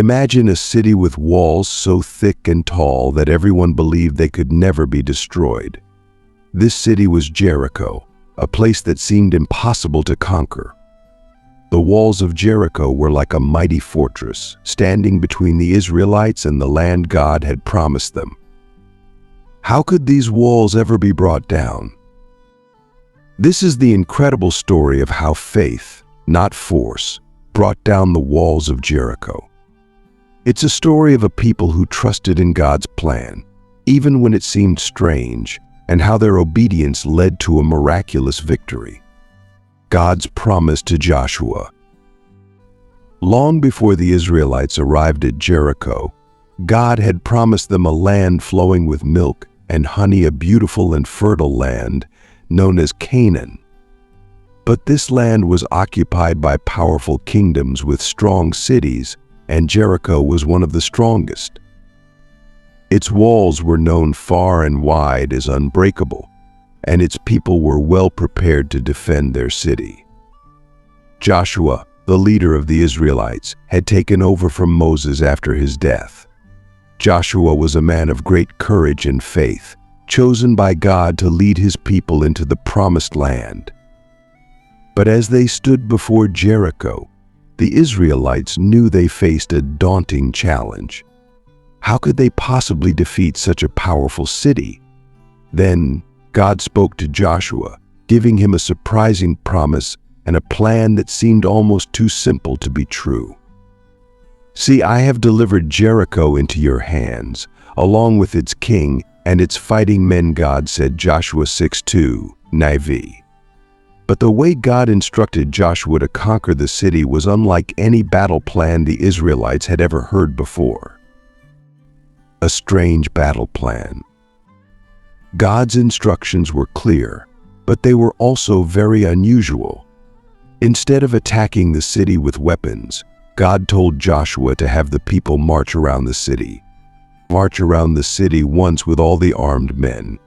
Imagine a city with walls so thick and tall that everyone believed they could never be destroyed. This city was Jericho, a place that seemed impossible to conquer. The walls of Jericho were like a mighty fortress, standing between the Israelites and the land God had promised them. How could these walls ever be brought down? This is the incredible story of how faith, not force, brought down the walls of Jericho. It's a story of a people who trusted in God's plan, even when it seemed strange, and how their obedience led to a miraculous victory. God's promise to Joshua. Long before the Israelites arrived at Jericho, God had promised them a land flowing with milk and honey, a beautiful and fertile land known as Canaan. But this land was occupied by powerful kingdoms with strong cities, and Jericho was one of the strongest. Its walls were known far and wide as unbreakable, and its people were well prepared to defend their city. Joshua, the leader of the Israelites, had taken over from Moses after his death. Joshua was a man of great courage and faith, chosen by God to lead his people into the promised land. But as they stood before Jericho, the Israelites knew they faced a daunting challenge. How could they possibly defeat such a powerful city? Then God spoke to Joshua, giving him a surprising promise and a plan that seemed almost too simple to be true. "See, I have delivered Jericho into your hands, along with its king and its fighting men," God said, Joshua 6:2, NIV. But the way God instructed Joshua to conquer the city was unlike any battle plan the Israelites had ever heard before. A strange battle plan. God's instructions were clear, but they were also very unusual. Instead of attacking the city with weapons, God told Joshua to have the people march around the city. March around the city once with all the armed men.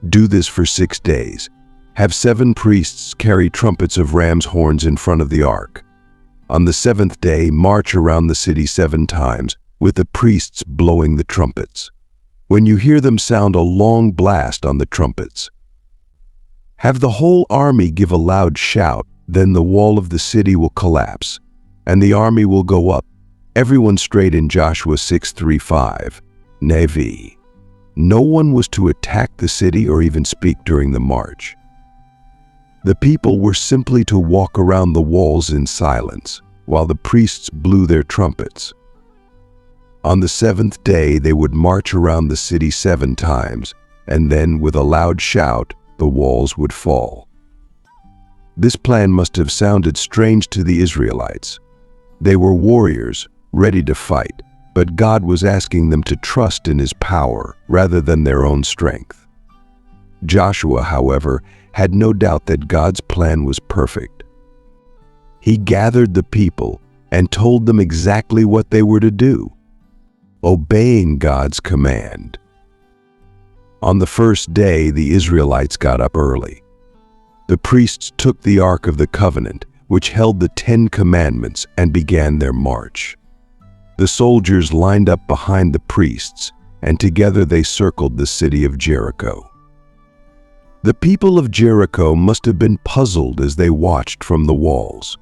Do this for 6 days. Have 7 priests carry trumpets of ram's horns in front of the ark. On the 7th day, march around the city 7 times, with the priests blowing the trumpets. When you hear them sound a long blast on the trumpets, have the whole army give a loud shout, then the wall of the city will collapse, and the army will go up, everyone straight in Joshua 6:3-5, NIV. No one was to attack the city or even speak during the march. The people were simply to walk around the walls in silence, while the priests blew their trumpets. On the 7th day, they would march around the city 7 times, and then, with a loud shout, the walls would fall. This plan must have sounded strange to the Israelites. They were warriors, ready to fight, but God was asking them to trust in His power rather than their own strength. Joshua, however, had no doubt that God's plan was perfect. He gathered the people and told them exactly what they were to do, obeying God's command. On the first day, the Israelites got up early. The priests took the Ark of the Covenant, which held the 10 Commandments, and began their march. The soldiers lined up behind the priests, and together they circled the city of Jericho. The people of Jericho must have been puzzled as they watched from the walls.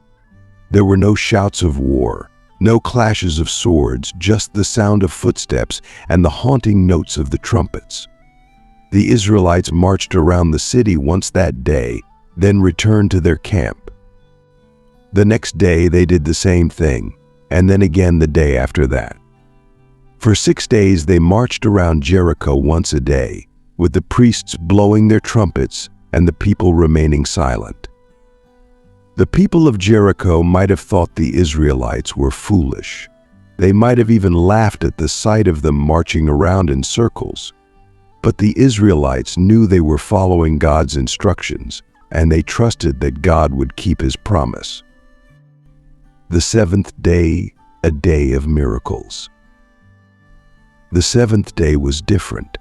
There were no shouts of war, no clashes of swords, just the sound of footsteps and the haunting notes of the trumpets. The Israelites marched around the city once that day, then returned to their camp. The next day they did the same thing, and then again the day after that. For 6 days they marched around Jericho once a day, with the priests blowing their trumpets and the people remaining silent. The people of Jericho might have thought the Israelites were foolish. They might have even laughed at the sight of them marching around in circles. But the Israelites knew they were following God's instructions, and they trusted that God would keep His promise. The 7th day, a day of miracles. The 7th day was different.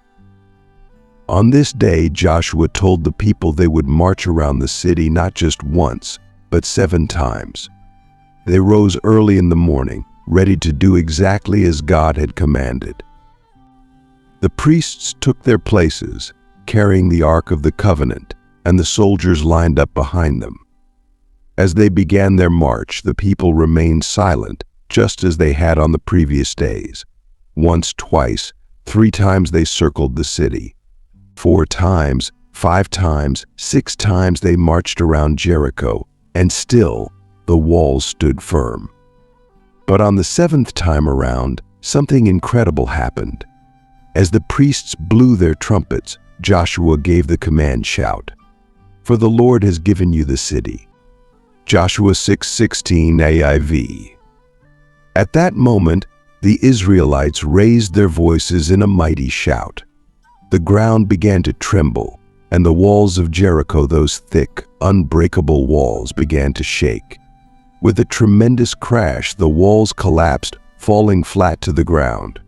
On this day, Joshua told the people they would march around the city not just once, but 7 times. They rose early in the morning, ready to do exactly as God had commanded. The priests took their places, carrying the Ark of the Covenant, and the soldiers lined up behind them. As they began their march, the people remained silent, just as they had on the previous days. Once, twice, 3 times they circled the city. 4 times, 5 times, 6 times they marched around Jericho, and still the walls stood firm. But on the 7th time around, something incredible happened. As the priests blew their trumpets, Joshua gave the command, "Shout, for the Lord has given you the city." Joshua 6:16 AIV. At that moment, the Israelites raised their voices in a mighty shout. The ground began to tremble, and the walls of Jericho, those thick, unbreakable walls, began to shake. With a tremendous crash, the walls collapsed, falling flat to the ground.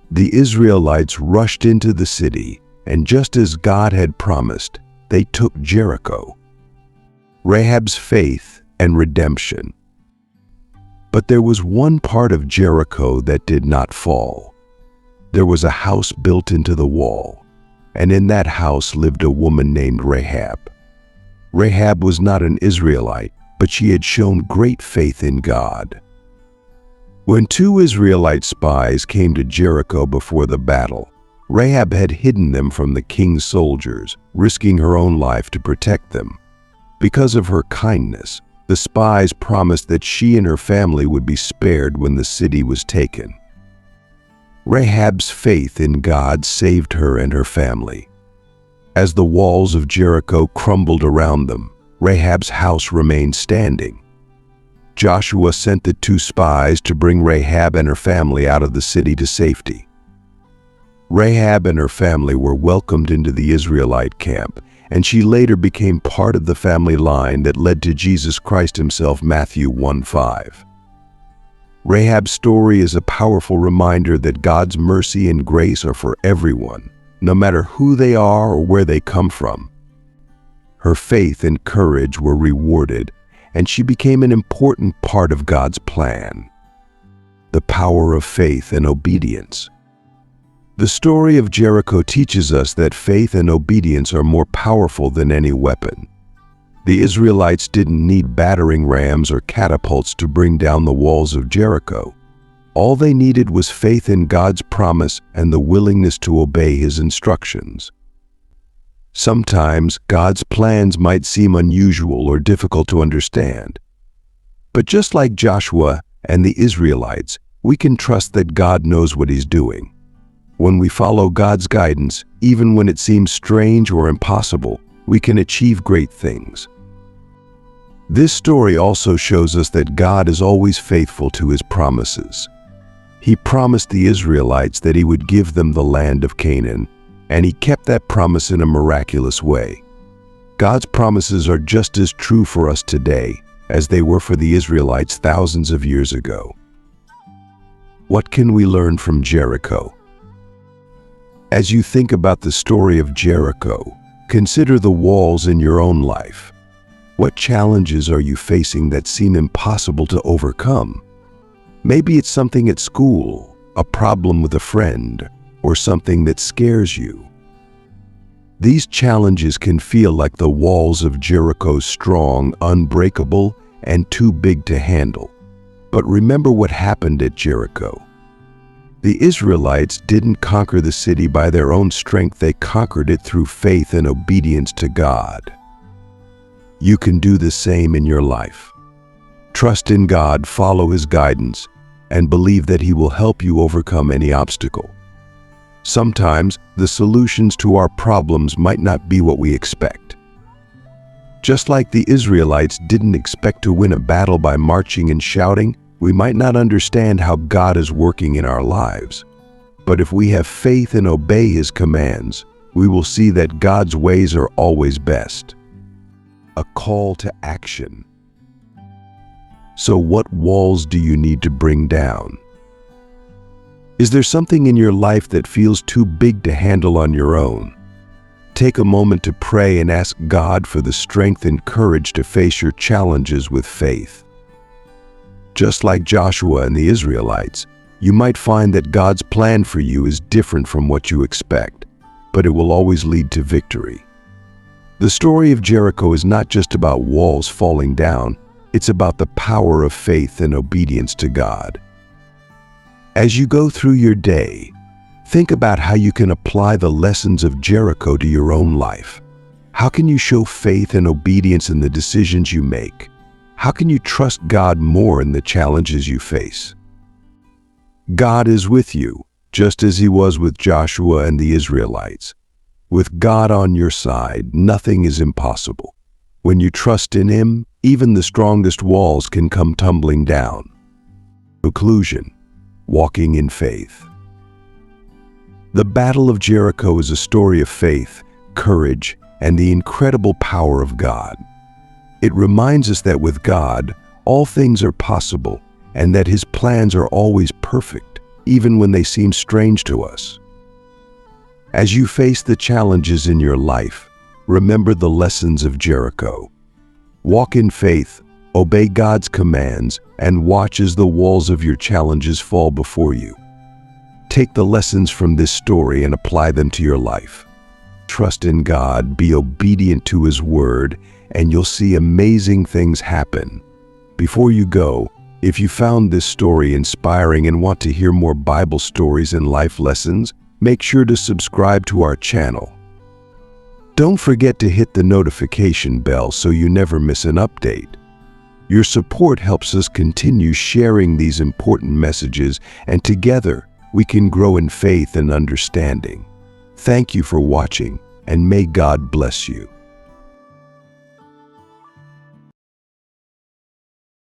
The Israelites rushed into the city, and just as God had promised, they took Jericho. Rahab's faith and redemption. But there was one part of Jericho that did not fall. There was a house built into the wall, and in that house lived a woman named Rahab. Rahab was not an Israelite, but she had shown great faith in God. When 2 Israelite spies came to Jericho before the battle, Rahab had hidden them from the king's soldiers, risking her own life to protect them. Because of her kindness, the spies promised that she and her family would be spared when the city was taken. Rahab's faith in God saved her and her family. As the walls of Jericho crumbled around them, Rahab's house remained standing. Joshua sent the 2 spies to bring Rahab and her family out of the city to safety. Rahab and her family were welcomed into the Israelite camp, and she later became part of the family line that led to Jesus Christ himself, Matthew 1:5. Rahab's story is a powerful reminder that God's mercy and grace are for everyone, no matter who they are or where they come from. Her faith and courage were rewarded, and she became an important part of God's plan. The power of faith and obedience. The story of Jericho teaches us that faith and obedience are more powerful than any weapon. The Israelites didn't need battering rams or catapults to bring down the walls of Jericho. All they needed was faith in God's promise and the willingness to obey His instructions. Sometimes God's plans might seem unusual or difficult to understand. But just like Joshua and the Israelites, we can trust that God knows what He's doing. When we follow God's guidance, even when it seems strange or impossible, we can achieve great things. This story also shows us that God is always faithful to His promises. He promised the Israelites that He would give them the land of Canaan, and He kept that promise in a miraculous way. God's promises are just as true for us today as they were for the Israelites thousands of years ago. What can we learn from Jericho? As you think about the story of Jericho, consider the walls in your own life. What challenges are you facing that seem impossible to overcome? Maybe it's something at school, a problem with a friend, or something that scares you. These challenges can feel like the walls of Jericho, strong, unbreakable, and too big to handle. But remember what happened at Jericho. The Israelites didn't conquer the city by their own strength. They conquered it through faith and obedience to God. You can do the same in your life. Trust in God, follow His guidance, and believe that He will help you overcome any obstacle. Sometimes the solutions to our problems might not be what we expect. Just like the Israelites didn't expect to win a battle by marching and shouting, we might not understand how God is working in our lives. But if we have faith and obey His commands, we will see that God's ways are always best. A call to action. So what walls do you need to bring down? Is there something in your life that feels too big to handle on your own? Take a moment to pray and ask God for the strength and courage to face your challenges with faith. Just like Joshua and the Israelites, you might find that God's plan for you is different from what you expect, but it will always lead to victory. The story of Jericho is not just about walls falling down, it's about the power of faith and obedience to God. As you go through your day, think about how you can apply the lessons of Jericho to your own life. How can you show faith and obedience in the decisions you make? How can you trust God more in the challenges you face? God is with you, just as He was with Joshua and the Israelites. With God on your side, nothing is impossible. When you trust in Him, even the strongest walls can come tumbling down. Conclusion: walking in faith. The Battle of Jericho is a story of faith, courage, and the incredible power of God. It reminds us that with God, all things are possible, and that His plans are always perfect, even when they seem strange to us. As you face the challenges in your life, remember the lessons of Jericho. Walk in faith, obey God's commands, and watch as the walls of your challenges fall before you. Take the lessons from this story and apply them to your life. Trust in God, be obedient to His word, and you'll see amazing things happen. Before you go, if you found this story inspiring and want to hear more Bible stories and life lessons, make sure to subscribe to our channel. Don't forget to hit the notification bell so you never miss an update. Your support helps us continue sharing these important messages, and together we can grow in faith and understanding. Thank you for watching, and may God bless you.